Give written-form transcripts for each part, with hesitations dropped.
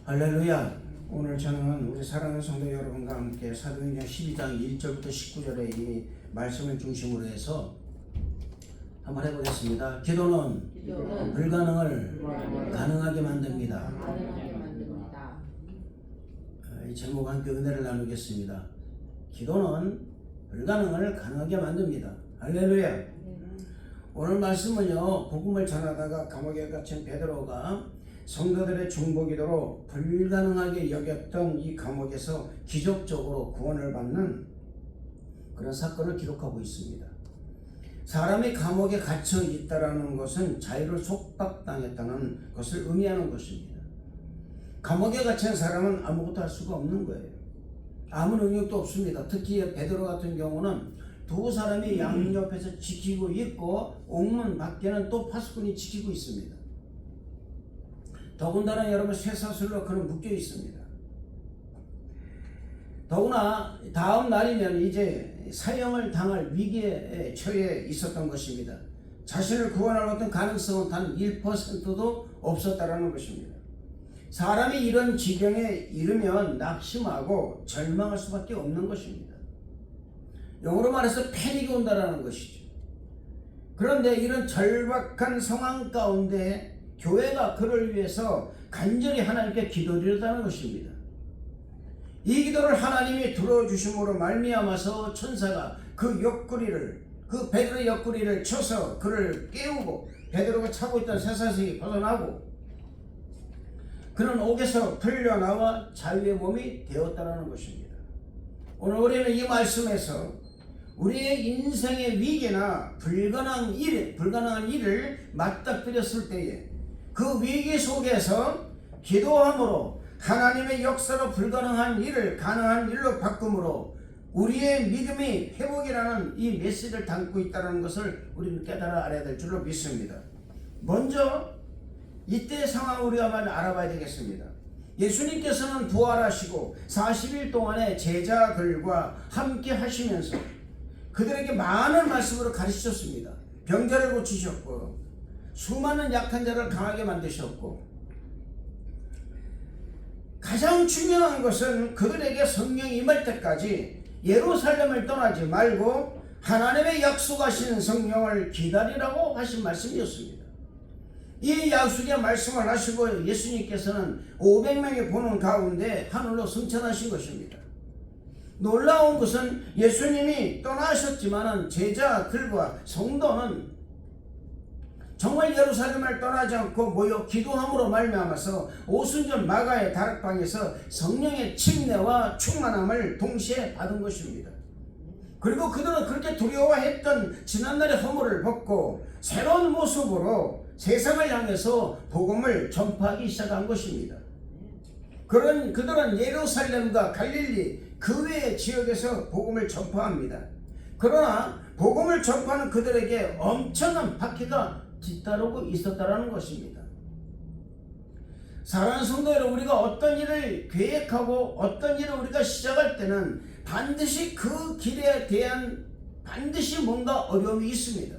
할렐루야. 오늘 저는 우리 사랑하는 성도 여러분과 함께 사도행전 12장 1절부터 19절의 이 말씀을 중심으로 해서 한번 해보겠습니다. 기도는 불가능을 가능하게 만듭니다. 이 제목과 함께 은혜를 나누겠습니다. 기도는 불가능을 가능하게 만듭니다. 할렐루야. 오늘 말씀은요, 복음을 전하다가 감옥에 갇힌 베드로가 성도들의 중보기도로 불가능하게 여겼던 이 감옥에서 기적적으로 구원을 받는 그런 사건을 기록하고 있습니다. 사람이 감옥에 갇혀 있다는 것은 자유를 속박당했다는 것을 의미하는 것입니다. 감옥에 갇힌 사람은 아무것도 할 수가 없는 거예요. 아무 능력도 없습니다. 특히 베드로 같은 경우는 두 사람이 양옆에서 지키고 있고 옥문 밖에는 또 파수꾼이 지키고 있습니다. 더군다나 여러분 쇠사슬로 그는 묶여 있습니다. 더구나 다음 날이면 이제 사형을 당할 위기에 처해 있었던 것입니다. 자신을 구원할 어떤 가능성은 단 1%도 없었다라는 것입니다. 사람이 이런 지경에 이르면 낙심하고 절망할 수밖에 없는 것입니다. 영어로 말해서 패닉이 온다라는 것이죠. 그런데 이런 절박한 상황 가운데 교회가 그를 위해서 간절히 하나님께 기도드렸다는 것입니다. 이 기도를 하나님이 들어주심으로 말미암아서 천사가 그 베드로의 옆구리를 쳐서 그를 깨우고 베드로가 차고 있던 쇠사슬이 벗어나고 그는 옥에서 풀려나와 자유의 몸이 되었다는 것입니다. 오늘 우리는 이 말씀에서 우리의 인생의 위기나 불가능한 일을 맞닥뜨렸을 때에 그 위기 속에서 기도함으로 하나님의 역사로 불가능한 일을 가능한 일로 바꿈으로 우리의 믿음이 회복이라는 이 메시지를 담고 있다는 것을 우리는 깨달아 알아야 될 줄로 믿습니다. 먼저 이때의 상황을 우리가 많이 알아봐야 되겠습니다. 예수님께서는 부활하시고 40일 동안의 제자들과 함께 하시면서 그들에게 많은 말씀으로 가르치셨습니다. 병자를 고치셨고 수많은 약한 자를 강하게 만드셨고 가장 중요한 것은 그들에게 성령이 임할 때까지 예루살렘을 떠나지 말고 하나님의 약속하신 성령을 기다리라고 하신 말씀이었습니다. 이 약속의 말씀을 하시고 예수님께서는 500명이 보는 가운데 하늘로 승천하신 것입니다. 놀라운 것은 예수님이 떠나셨지만 제자들과 성도는 정말 예루살렘을 떠나지 않고 모여 기도함으로 말미암아서 오순절 마가의 다락방에서 성령의 침례와 충만함을 동시에 받은 것입니다. 그리고 그들은 그렇게 두려워했던 지난날의 허물을 벗고 새로운 모습으로 세상을 향해서 복음을 전파하기 시작한 것입니다. 그들은 예루살렘과 갈릴리 그 외의 지역에서 복음을 전파합니다. 그러나 복음을 전파하는 그들에게 엄청난 박해가 뒤따르고 있었다는 것입니다. 사랑하는 성도 여러분, 우리가 어떤 일을 계획하고 어떤 일을 우리가 시작할 때는 반드시 그 길에 대한 반드시 뭔가 어려움이 있습니다.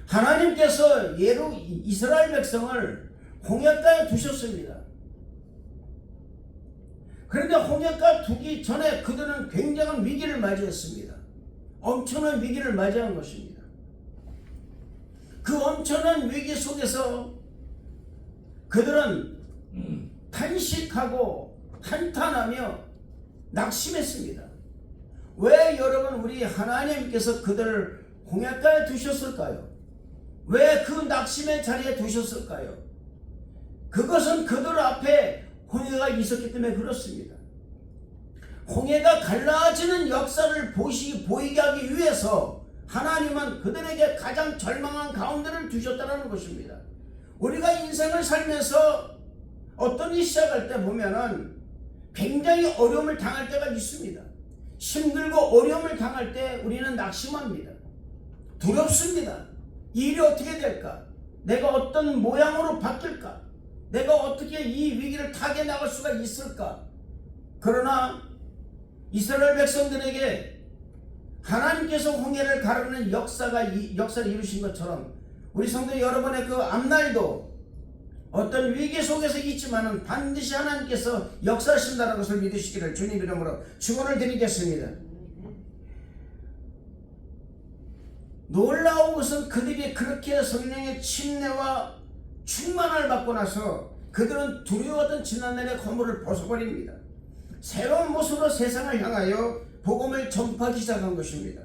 하나님께서 이스라엘 백성을 홍해가에 두셨습니다. 그런데 홍해가 두기 전에 그들은 굉장한 위기를 맞이했습니다. 엄청난 위기를 맞이한 것입니다. 그 엄청난 위기 속에서 그들은 탄식하고 한탄하며 낙심했습니다. 왜 여러분 우리 하나님께서 그들을 홍해가에 두셨을까요? 왜 그 낙심의 자리에 두셨을까요? 그것은 그들 앞에 홍해가 있었기 때문에 그렇습니다. 홍해가 갈라지는 역사를 보이게 하기 위해서 하나님은 그들에게 가장 절망한 가운데를 두셨다는 것입니다. 우리가 인생을 살면서 어떤 일 시작할 때 보면은 굉장히 어려움을 당할 때가 있습니다. 힘들고 어려움을 당할 때 우리는 낙심합니다. 두렵습니다. 일이 어떻게 될까? 내가 어떤 모양으로 바뀔까? 내가 어떻게 이 위기를 타개 나갈 수가 있을까? 그러나 이스라엘 백성들에게 하나님께서 홍해를 가르는 역사를 이루신 것처럼 우리 성도 여러분의 그 앞날도 어떤 위기 속에서 있지만은 반드시 하나님께서 역사하신다는 것을 믿으시기를 주님 이름으로 축원을 드리겠습니다. 놀라운 것은 그들이 그렇게 성령의 침례와 충만을 받고 나서 그들은 두려웠던 지난날의 허물을 벗어버립니다. 새로운 모습으로 세상을 향하여 복음을 전파하기 시작한 것입니다.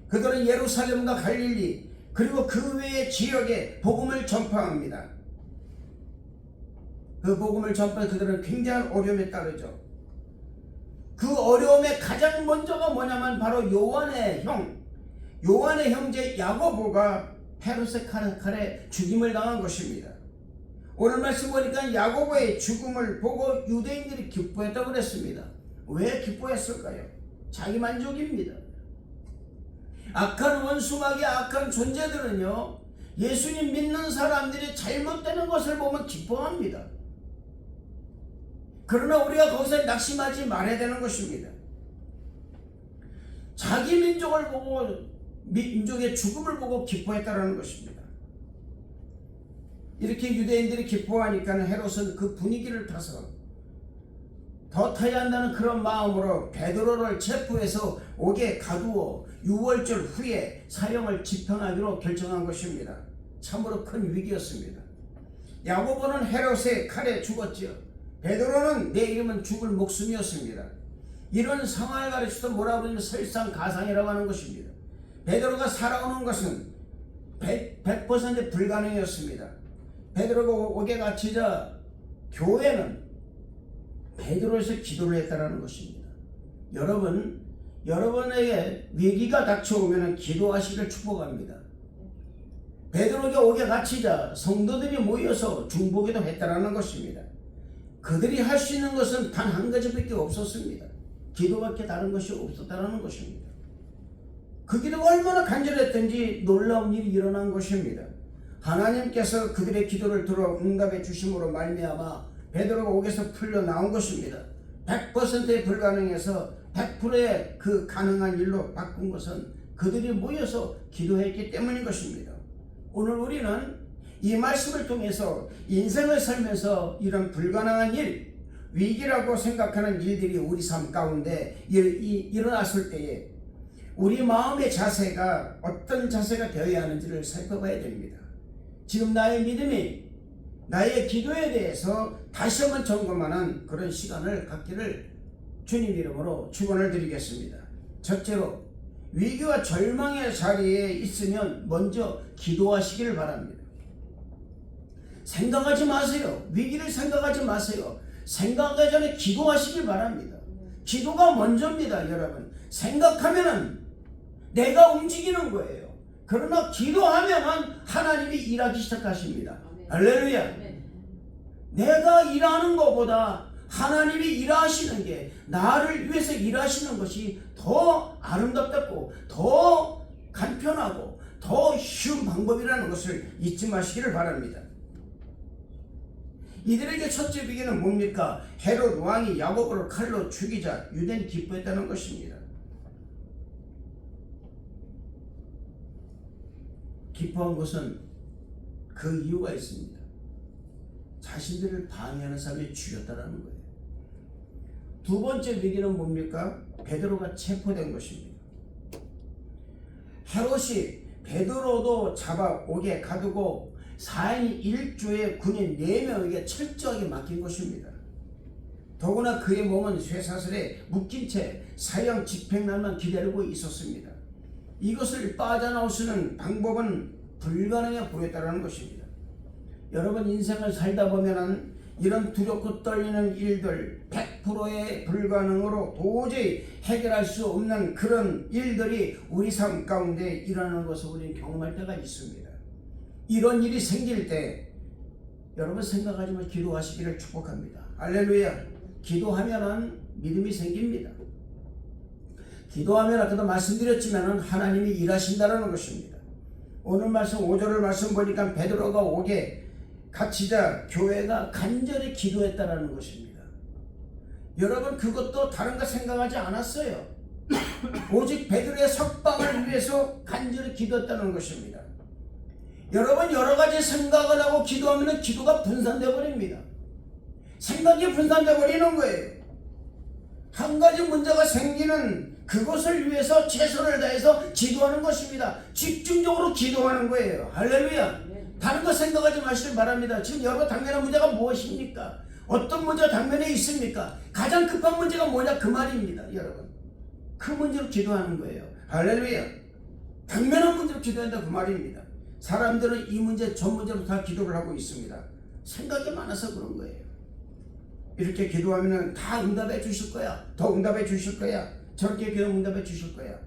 그들은 예루살렘과 갈릴리 그리고 그 외의 지역에 복음을 전파합니다. 그 복음을 전파해 그들은 굉장한 어려움에 따르죠. 그 어려움의 가장 먼저가 뭐냐면 바로 요한의 형제 야고보가 헤롯의 칼에 죽임을 당한 것입니다. 오늘 말씀 보니까 야고보의 죽음을 보고 유대인들이 기뻐했다고 그랬습니다. 왜 기뻐했을까요? 자기 만족입니다. 악한 원수마귀 악한 존재들은요, 예수님 믿는 사람들이 잘못되는 것을 보면 기뻐합니다. 그러나 우리가 거기서 낙심하지 말아야 되는 것입니다. 자기 민족을 보고 민족의 죽음을 보고 기뻐했다는 것입니다. 이렇게 유대인들이 기뻐하니까 헤롯은 그 분위기를 타서 더 타야 한다는 그런 마음으로 베드로를 체포해서 옥에 가두어 6월절 후에 사형을 집행하기로 결정한 것입니다. 참으로 큰 위기였습니다. 야고보는 헤롯의 칼에 죽었지요. 베드로는 내 이름은 죽을 목숨이었습니다. 이런 상황을 가르쳐서 뭐라고 하면 설상가상이라고 하는 것입니다. 베드로가 살아오는 것은 100% 불가능이었습니다. 베드로가 옥에 갇히자 교회는 베드로에서 기도를 했다는 것입니다. 여러분에게 위기가 닥쳐오면 기도하시기를 축복합니다. 베드로가 옥에 갇히자 성도들이 모여서 중보기도 했다는 것입니다. 그들이 할 수 있는 것은 단 한 가지밖에 없었습니다. 기도밖에 다른 것이 없었다는 것입니다. 그 기도가 얼마나 간절했던지 놀라운 일이 일어난 것입니다. 하나님께서 그들의 기도를 들어 응답해 주심으로 말미암아 베드로가 옥에서 풀려 나온 것입니다. 100%의 불가능해서 100%의 그 가능한 일로 바꾼 것은 그들이 모여서 기도했기 때문인 것입니다. 오늘 우리는 이 말씀을 통해서 인생을 살면서 이런 불가능한 일, 위기라고 생각하는 일들이 우리 삶 가운데 일어났을 때에 우리 마음의 자세가 어떤 자세가 되어야 하는지를 살펴봐야 됩니다. 지금 나의 믿음이 나의 기도에 대해서 다시 한번 점검하는 그런 시간을 갖기를 주님 이름으로 축원을 드리겠습니다. 첫째로 위기와 절망의 자리에 있으면 먼저 기도하시기를 바랍니다. 생각하지 마세요. 위기를 생각하지 마세요. 생각하기 전에 기도하시길 바랍니다. 기도가 먼저입니다, 여러분. 생각하면은 내가 움직이는 거예요. 그러나 기도하면은 하나님이 일하기 시작하십니다. 할렐루야. 내가 일하는 것보다 하나님이 일하시는 게 나를 위해서 일하시는 것이 더 아름답고 더 간편하고 더 쉬운 방법이라는 것을 잊지 마시기를 바랍니다. 이들에게 첫째 위기는 뭡니까? 헤롯 왕이 야고보를 칼로 죽이자 유대인이 기뻐했다는 것입니다. 기뻐한 것은 그 이유가 있습니다. 자신들을 방해하는 사람이 죽였다는 거예요. 두 번째 위기는 뭡니까? 베드로가 체포된 것입니다. 헤롯이 베드로도 잡아 옥에 가두고 4인 1조의 군인 4명에게 철저하게 맡긴 것입니다. 더구나 그의 몸은 쇠사슬에 묶인 채 사형 집행날만 기다리고 있었습니다. 이것을 빠져나올 수 있는 방법은 불가능해 보였다는 것입니다. 여러분 인생을 살다 보면은 이런 두렵고 떨리는 일들 100%의 불가능으로 도저히 해결할 수 없는 그런 일들이 우리 삶 가운데 일어나는 것을 우리는 경험할 때가 있습니다. 이런 일이 생길 때 여러분 생각하지 말고 기도하시기를 축복합니다. 할렐루야. 기도하면은 믿음이 생깁니다. 기도하면 아까도 말씀드렸지만 하나님이 일하신다는 것입니다. 오늘 말씀 5절을 말씀 보니까 베드로가 옥에 갇히자 교회가 간절히 기도했다는 것입니다. 여러분 그것도 다른 거 생각하지 않았어요. 오직 베드로의 석방을 위해서 간절히 기도했다는 것입니다. 여러분 여러 가지 생각을 하고 기도하면 기도가 분산되어 버립니다. 생각이 분산되어 버리는 거예요. 한 가지 문제가 생기는 그것을 위해서 최선을 다해서 기도하는 것입니다. 집중적으로 기도하는 거예요. 할렐루야. 다른 거 생각하지 마시길 바랍니다. 지금 여러분 당면한 문제가 무엇입니까? 어떤 문제가 당면에 있습니까? 가장 급한 문제가 뭐냐 그 말입니다. 여러분 그 문제로 기도하는 거예요. 할렐루야. 당면한 문제로 기도한다 그 말입니다. 사람들은 이 문제 전 문제로 다 기도를 하고 있습니다. 생각이 많아서 그런 거예요. 이렇게 기도하면 다 응답해 주실 거야. 더 응답해 주실 거야. 저렇게 기도하면 응답해 주실 거야.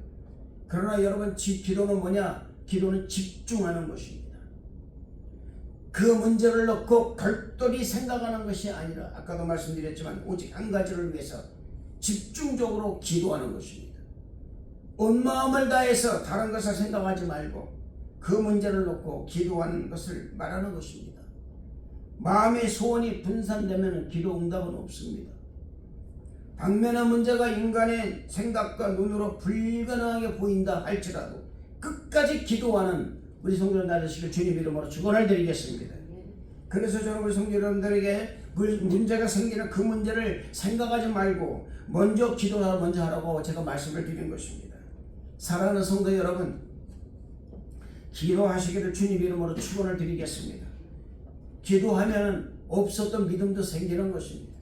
그러나 여러분 기도는 뭐냐? 기도는 집중하는 것입니다. 그 문제를 놓고 별도리 생각하는 것이 아니라 아까도 말씀드렸지만 오직 한 가지를 위해서 집중적으로 기도하는 것입니다. 온 마음을 다해서 다른 것을 생각하지 말고 그 문제를 놓고 기도하는 것을 말하는 것입니다. 마음의 소원이 분산되면 기도 응답은 없습니다. 당면한 문제가 인간의 생각과 눈으로 불가능하게 보인다 할지라도 끝까지 기도하는 우리 성도들 되시길 주님 이름으로 축원을 드리겠습니다. 그래서 저는 우리 성도 여러분들에게 문제가 생기는 그 문제를 생각하지 말고 먼저 먼저 하라고 제가 말씀을 드린 것입니다. 사랑하는 성도 여러분, 기도하시기를 주님 이름으로 축원을 드리겠습니다. 기도하면 없었던 믿음도 생기는 것입니다.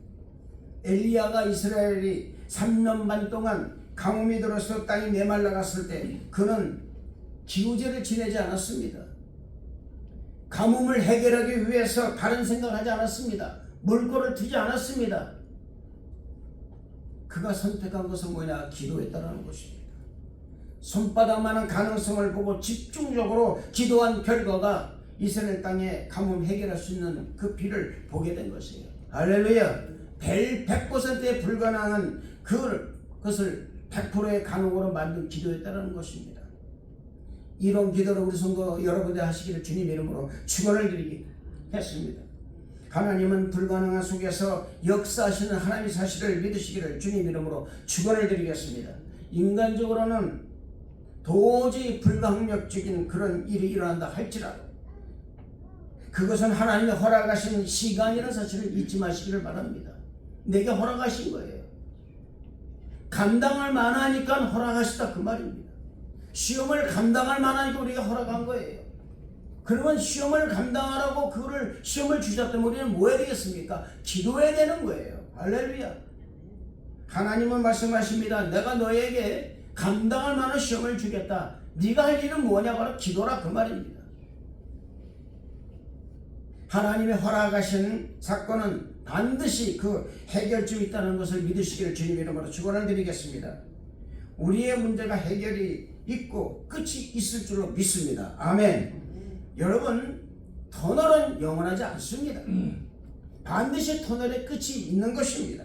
엘리야가 이스라엘이 3년 반 동안 가뭄이 들어서 땅이 메말라갔을 때 그는 기우제를 지내지 않았습니다. 가뭄을 해결하기 위해서 다른 생각하지 않았습니다. 물꼬를 트지 않았습니다. 그가 선택한 것은 뭐냐? 기도했다는 것입니다. 손바닥만한 가능성을 보고 집중적으로 기도한 결과가 이스라엘 땅에 가뭄 해결할 수 있는 그 비를 보게 된 것이에요. 할렐루야. 100%에 불가능한 그것을 100%의 가능으로 만든 기도였다는 것입니다. 이런 기도를 우리 성도 여러분들 하시기를 주님 이름으로 축원을 드리겠습니다. 하나님은 불가능한 속에서 역사하시는 하나님의 사실을 믿으시기를 주님 이름으로 축원을 드리겠습니다. 인간적으로는 도저히 불가항력적인 그런 일이 일어난다 할지라도 그것은 하나님의 허락하신 시간이라는 사실을 잊지 마시기를 바랍니다. 내게 허락하신 거예요. 감당할 만하니까 허락하시다 그 말입니다. 시험을 감당할 만하니까 우리가 허락한 거예요. 그러면 시험을 감당하라고 그거를 시험을 주셨다면 우리는 뭐 해야 되겠습니까? 기도해야 되는 거예요. 할렐루야. 하나님은 말씀하십니다. 내가 너에게 감당할 만한 시험을 주겠다. 네가 할 일은 뭐냐? 바로 기도라 그 말입니다. 하나님의 허락하신 사건은 반드시 그 해결점이 있다는 것을 믿으시기를 주님 이름으로 축원을 드리겠습니다. 우리의 문제가 해결이 있고 끝이 있을 줄로 믿습니다. 아멘. 여러분, 터널은 영원하지 않습니다. 반드시 터널의 끝이 있는 것입니다.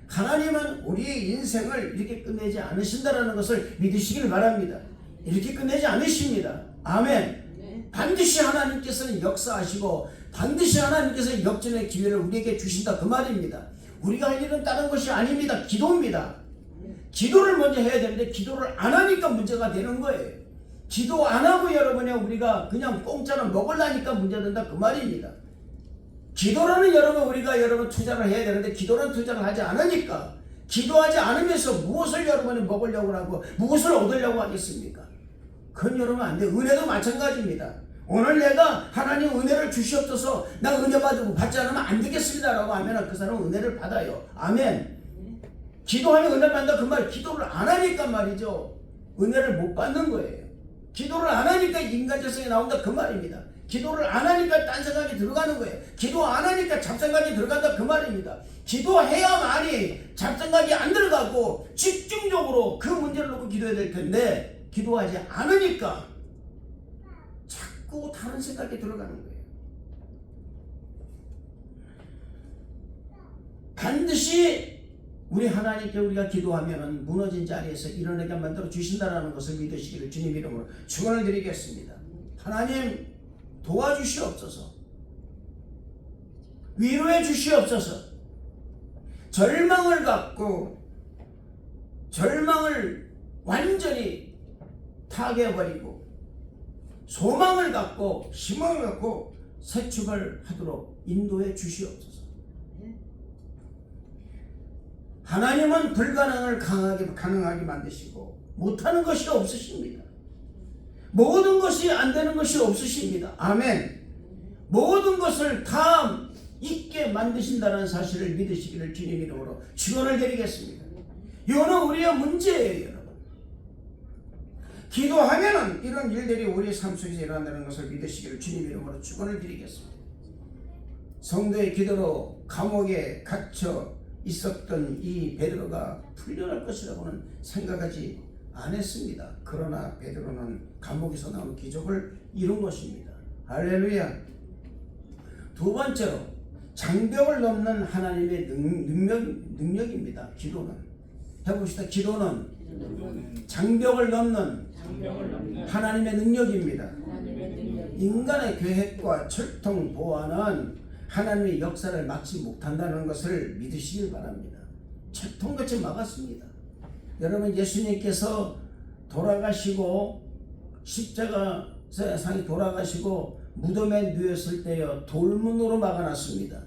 하나님은 우리의 인생을 이렇게 끝내지 않으신다는 것을 믿으시길 바랍니다. 이렇게 끝내지 않으십니다. 아멘. 반드시 하나님께서는 역사하시고 반드시 하나님께서 역전의 기회를 우리에게 주신다 그 말입니다. 우리가 할 일은 다른 것이 아닙니다. 기도입니다. 기도를 먼저 해야 되는데 기도를 안 하니까 문제가 되는 거예요. 기도 안 하고 여러분이 우리가 그냥 공짜로 먹으려니까 문제된다 그 말입니다. 기도라는 우리가 투자를 해야 되는데 기도는 투자를 하지 않으니까 기도하지 않으면서 무엇을 여러분이 먹으려고 하고 무엇을 얻으려고 하겠습니까? 그건 여러분 안 돼요. 은혜도 마찬가지입니다. 오늘 내가 하나님 은혜를 주시옵소서 나 은혜 받지 않으면 안 되겠습니다 라고 하면 그 사람은 은혜를 받아요. 아멘. 기도하면 은혜를 받는다 그 말. 기도를 안 하니까 말이죠. 은혜를 못 받는 거예요. 기도를 안 하니까 인간적성이 나온다 그 말입니다. 기도를 안 하니까 딴 생각이 들어가는 거예요. 기도 안 하니까 잡생각이 들어간다 그 말입니다. 기도해야만이 잡생각이 안 들어가고 집중적으로 그 문제를 놓고 기도해야 될 텐데 기도하지 않으니까 자꾸 다른 생각이 들어가는 거예요. 반드시 우리 하나님께 우리가 기도하면 무너진 자리에서 일어나게 만들어 주신다는 것을 믿으시기를 주님 이름으로 축원을 드리겠습니다. 하나님 도와주시옵소서. 위로해 주시옵소서. 절망을 갖고 절망을 완전히 타개해버리고 소망을 갖고 희망을 갖고 새 출발하도록 인도해 주시옵소서. 하나님은 불가능을 가능하게 만드시고 못하는 것이 없으십니다. 모든 것이 안 되는 것이 없으십니다. 아멘. 모든 것을 다 있게 만드신다는 사실을 믿으시기를 주님 이름으로 축원을 드리겠습니다. 이거는 우리의 문제예요, 여러분. 기도하면은 이런 일들이 우리의 삶 속에서 일어난다는 것을 믿으시기를 주님 이름으로 축원을 드리겠습니다. 성도의 기도로 감옥에 갇혀 있었던 이 베드로가 풀려날 것이라고는 생각하지 않았습니다. 그러나 베드로는 감옥에서 나온 기적을 이룬 것입니다. 할렐루야. 두 번째로 장벽을 넘는 하나님의 능력입니다. 기도는. 해봅시다. 기도는 장벽을 넘는 하나님의 능력입니다. 인간의 계획과 철통 보완은 하나님의 역사를 막지 못한다는 것을 믿으시길 바랍니다. 철통같이 막았습니다. 여러분, 예수님께서 돌아가시고 십자가 상에 돌아가시고 무덤에 누웠을 때요, 돌문으로 막아놨습니다.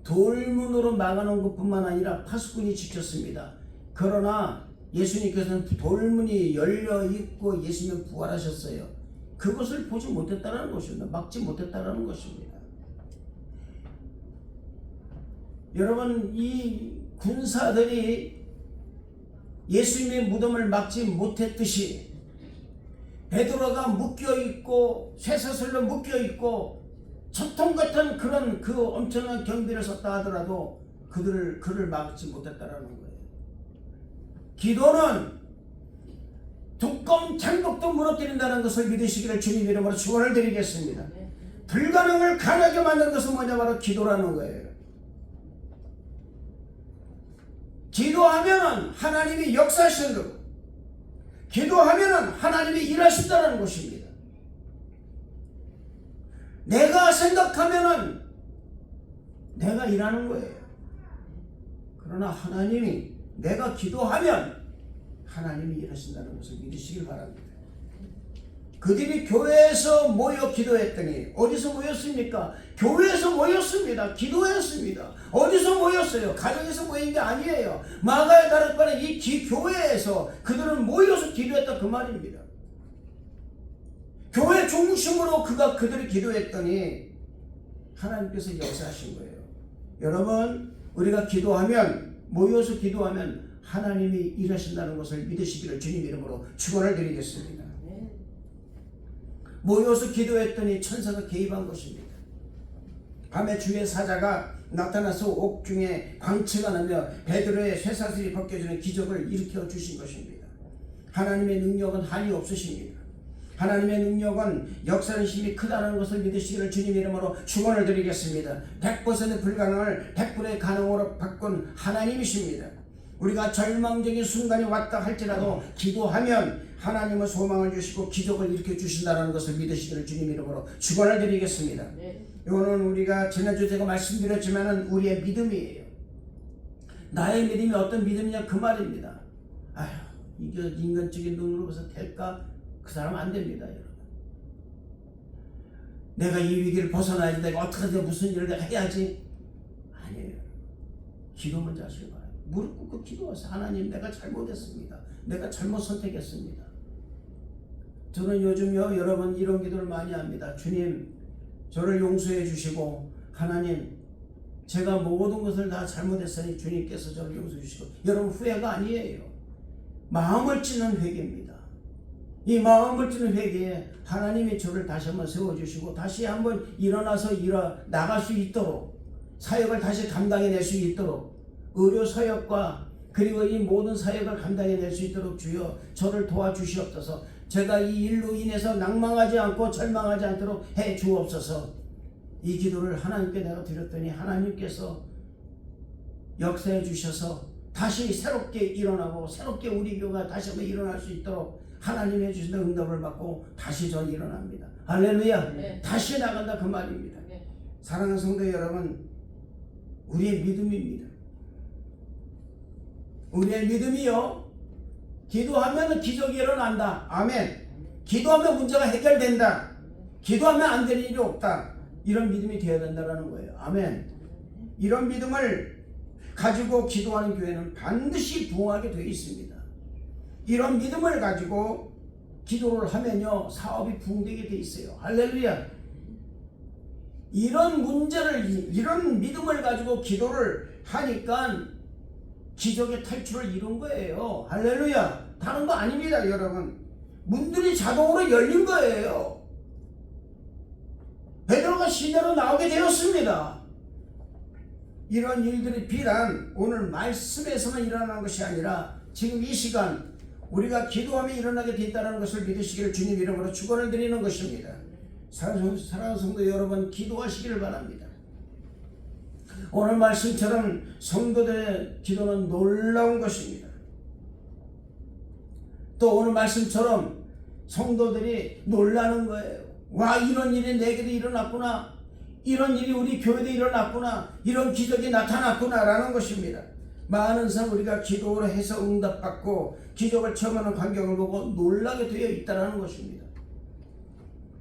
돌문으로 막아놓은 것뿐만 아니라 파수꾼이 지켰습니다. 그러나 예수님께서는 돌문이 열려있고 예수님은 부활하셨어요. 그것을 보지 못했다는 것입니다. 막지 못했다는 것입니다. 여러분, 이 군사들이 예수님의 무덤을 막지 못했듯이 베드로가 묶여있고 쇠사슬로 묶여있고 철통 같은 그런 그 엄청난 경비를 썼다 하더라도 그를 막지 못했다는 거예요. 기도는 두꺼운 장벽도 무너뜨린다는 것을 믿으시기를 주님 이름으로 축원을 드리겠습니다. 불가능을 가능하게 만드는 것은 뭐냐? 바로 기도라는 거예요. 기도하면은 하나님이 역사하시는 거고, 기도하면은 하나님이 일하신다는 것입니다. 내가 생각하면은 내가 일하는 거예요. 그러나 하나님이 내가 기도하면 하나님이 일하신다는 것을 믿으시길 바랍니다. 그들이 교회에서 모여 기도했더니 어디서 모였습니까? 교회에서 모였습니다. 기도했습니다. 어디서 모였어요? 가정에서 모인 게 아니에요. 마가의 다락방에 이 교회에서 그들은 모여서 기도했다 그 말입니다. 교회 중심으로 그들이 기도했더니 하나님께서 역사하신 거예요. 여러분, 우리가 기도하면, 모여서 기도하면 하나님이 일하신다는 것을 믿으시기를 주님 이름으로 축원을 드리겠습니다. 모여서 기도했더니 천사가 개입한 것입니다. 밤에 주의 사자가 나타나서 옥중에 광채가 나며 베드로의 쇠사슬이 벗겨지는 기적을 일으켜 주신 것입니다. 하나님의 능력은 한이 없으십니다. 하나님의 능력은 역사는 힘이 크다는 것을 믿으시기를 주님 이름으로 축원을 드리겠습니다. 100% 불가능을 100%의 가능으로 바꾼 하나님이십니다. 우리가 절망적인 순간이 왔다 할지라도 기도하면 하나님은 소망을 주시고 기적을 일으켜 주신다는 것을 믿으시기를 주님 이름으로 축원을 드리겠습니다. 이거는 우리가 지난주 제가 말씀드렸지만은 우리의 믿음이에요. 나의 믿음이 어떤 믿음이냐 그 말입니다. 아휴, 이게 인간적인 눈으로 봐서 될까? 그 사람 안 됩니다, 여러분. 내가 이 위기를 벗어나야 된다. 어떻게든 무슨 일을 해야지. 아니에요. 기도 먼저 하시기 바랍니다. 무릎 꿇고 기도하세요. 하나님, 내가 잘못했습니다. 내가 잘못 선택했습니다. 저는 요즘요, 여러분 이런 기도를 많이 합니다. 주님, 저를 용서해 주시고, 하나님, 제가 모든 것을 다 잘못했으니 주님께서 저를 용서해 주시고. 여러분, 후회가 아니에요. 마음을 찢는 회개입니다. 이 마음을 찢는 회개에 하나님이 저를 다시 한번 세워주시고 다시 한번 일어나서 나갈 수 있도록, 사역을 다시 감당해낼 수 있도록, 의료 사역과 그리고 이 모든 사역을 감당해낼 수 있도록 주여 저를 도와주시옵소서. 제가 이 일로 인해서 낭망하지 않고 절망하지 않도록 해 주옵소서. 이 기도를 하나님께 내가 드렸더니 하나님께서 역사해 주셔서 다시 새롭게 일어나고 새롭게 우리 교회가 다시 한번 일어날 수 있도록 하나님이 해주신 응답을 받고 다시 전 일어납니다. 할렐루야. 네. 다시 나간다 그 말입니다. 네. 사랑하는 성도 여러분, 우리의 믿음입니다. 우리의 믿음이요, 기도하면 기적이 일어난다. 아멘. 기도하면 문제가 해결된다. 기도하면 안 되는 일이 없다. 이런 믿음이 되어야 된다는 거예요. 아멘. 이런 믿음을 가지고 기도하는 교회는 반드시 부흥하게 되어 있습니다. 이런 믿음을 가지고 기도를 하면요, 사업이 부흥되게 되어 있어요. 할렐루야. 이런 믿음을 가지고 기도를 하니까 기적의 탈출을 이룬 거예요. 할렐루야. 다른 거 아닙니다, 여러분. 문들이 자동으로 열린 거예요. 베드로가 시내로 나오게 되었습니다. 이런 일들이 비단 오늘 말씀에서만 일어나는 것이 아니라 지금 이 시간 우리가 기도하며 일어나게 되었다는 것을 믿으시기를 주님 이름으로 축원을 드리는 것입니다. 사랑하는 성도 여러분, 기도하시기를 바랍니다. 오늘 말씀처럼 성도들의 기도는 놀라운 것입니다. 또 오늘 말씀처럼 성도들이 놀라는 거예요. 와, 이런 일이 내게도 일어났구나. 이런 일이 우리 교회도 일어났구나. 이런 기적이 나타났구나 라는 것입니다. 많은 사람 우리가 기도를 해서 응답받고 기적을 체험하는 광경을 보고 놀라게 되어 있다는 것입니다.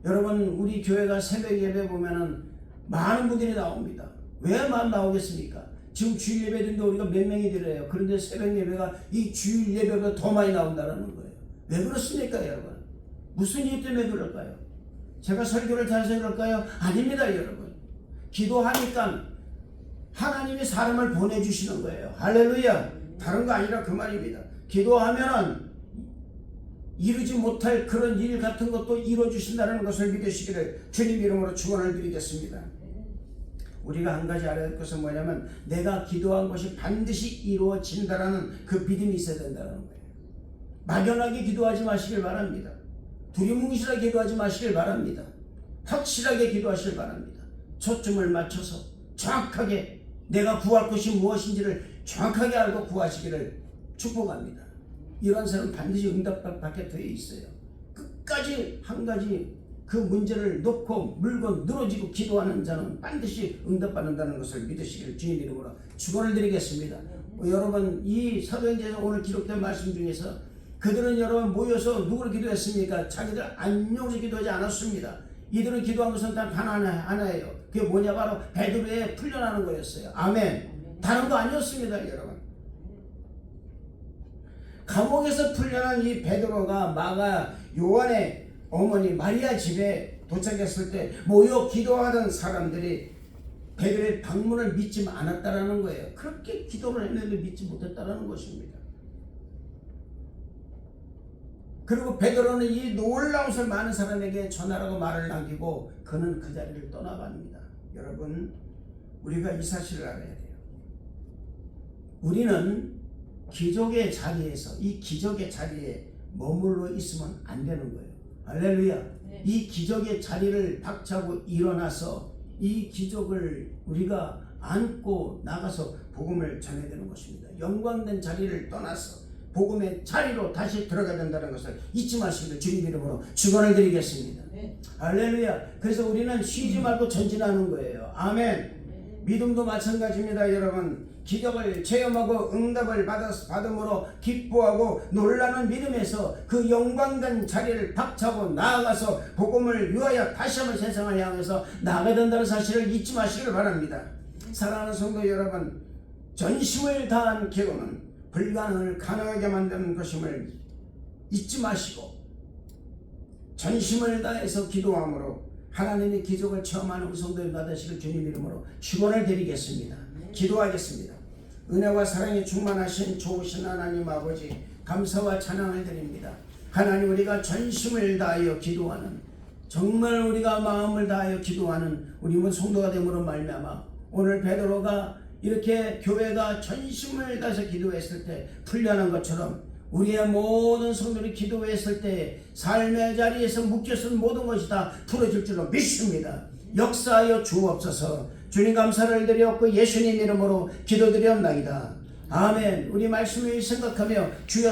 여러분, 우리 교회가 새벽 예배 보면은 많은 분들이 나옵니다. 왜 나오겠습니까? 지금 주일 예배인데 우리가 몇 명이 드려요. 그런데 새벽 예배가 이 주일 예배보다 더 많이 나온다는 거예요. 왜 그렇습니까, 여러분? 무슨 이유 때문에 그럴까요? 제가 설교를 잘해서 그럴까요? 아닙니다, 여러분. 기도하니까 하나님이 사람을 보내주시는 거예요. 할렐루야. 다른 거 아니라 그 말입니다. 기도하면은 이루지 못할 그런 일 같은 것도 이루어주신다는 것을 믿으시기를 주님 이름으로 축원을 드리겠습니다. 우리가 한 가지 알아야 할 것은 뭐냐면 내가 기도한 것이 반드시 이루어진다라는 그 믿음이 있어야 된다는 거예요. 막연하게 기도하지 마시길 바랍니다. 두리뭉실하게 기도하지 마시길 바랍니다. 확실하게 기도하시길 바랍니다. 초점을 맞춰서 정확하게 내가 구할 것이 무엇인지를 정확하게 알고 구하시기를 축복합니다. 이런 사람은 반드시 응답받게 되어 있어요. 끝까지 한 가지 그 문제를 놓고 물고 늘어지고 기도하는 자는 반드시 응답받는다는 것을 믿으시기를 주님 이름으로 축원을 드리겠습니다. 여러분, 이 사도행전에서 오늘 기록된 말씀 중에서 그들은 여러분 모여서 누구를 기도했습니까? 자기들 안녕을 기도하지 않았습니다. 이들은 기도한 것은 단 하나예요. 그게 뭐냐? 바로 베드로의 풀려나는 거였어요. 아멘. 다른 거 아니었습니다, 여러분. 감옥에서 풀려난 이 베드로가 마가 요한의 어머니 마리아 집에 도착했을 때 모여 기도하던 사람들이 베드로의 방문을 믿지 않았다라는 거예요. 그렇게 기도를 했는데 믿지 못했다라는 것입니다. 그리고 베드로는 이 놀라운 것을 많은 사람에게 전하라고 말을 남기고 그는 그 자리를 떠나갑니다. 여러분, 우리가 이 사실을 알아야 돼요. 우리는 기적의 자리에서 이 기적의 자리에 머물러 있으면 안 되는 거예요. 할렐루야. 네. 이 기적의 자리를 박차고 일어나서 이 기적을 우리가 안고 나가서 복음을 전해야 되는 것입니다. 영광된 자리를 떠나서 복음의 자리로 다시 들어가야 된다는 것을 잊지 마시기를 주님 이름으로 축원을 드리겠습니다. 네. 할렐루야. 그래서 우리는 쉬지 말고 전진하는 거예요. 아멘. 네. 믿음도 마찬가지입니다, 여러분. 기적을 체험하고 응답을 받음으로 기뻐하고 놀라는 믿음에서 그 영광된 자리를 박차고 나아가서 복음을 위하여 다시 한번 세상을 향해서 나아가야 된다는 사실을 잊지 마시기를 바랍니다. 사랑하는 성도 여러분, 전심을 다한 기도는 불가능을 가능하게 만드는 것임을 잊지 마시고 전심을 다해서 기도함으로 하나님의 기적을 체험하는 우리 성도들 받으시길 주님 이름으로 축원을 드리겠습니다. 기도하겠습니다. 은혜와 사랑이 충만하신 좋으신 하나님 아버지, 감사와 찬양을 드립니다. 하나님, 우리가 전심을 다하여 기도하는, 정말 우리가 마음을 다하여 기도하는 우리 성도가 됨으로 말미암아 오늘 베드로가 이렇게 교회가 전심을 다해서 기도했을 때 풀려난 것처럼 우리의 모든 성도들이 기도했을 때 삶의 자리에서 묶였던 모든 것이 다 풀어질 줄로 믿습니다. 역사하여 주옵소서. 주님 감사를 드렸고 예수님 이름으로 기도드렸나이다. 아멘. 우리 말씀을 생각하며 주여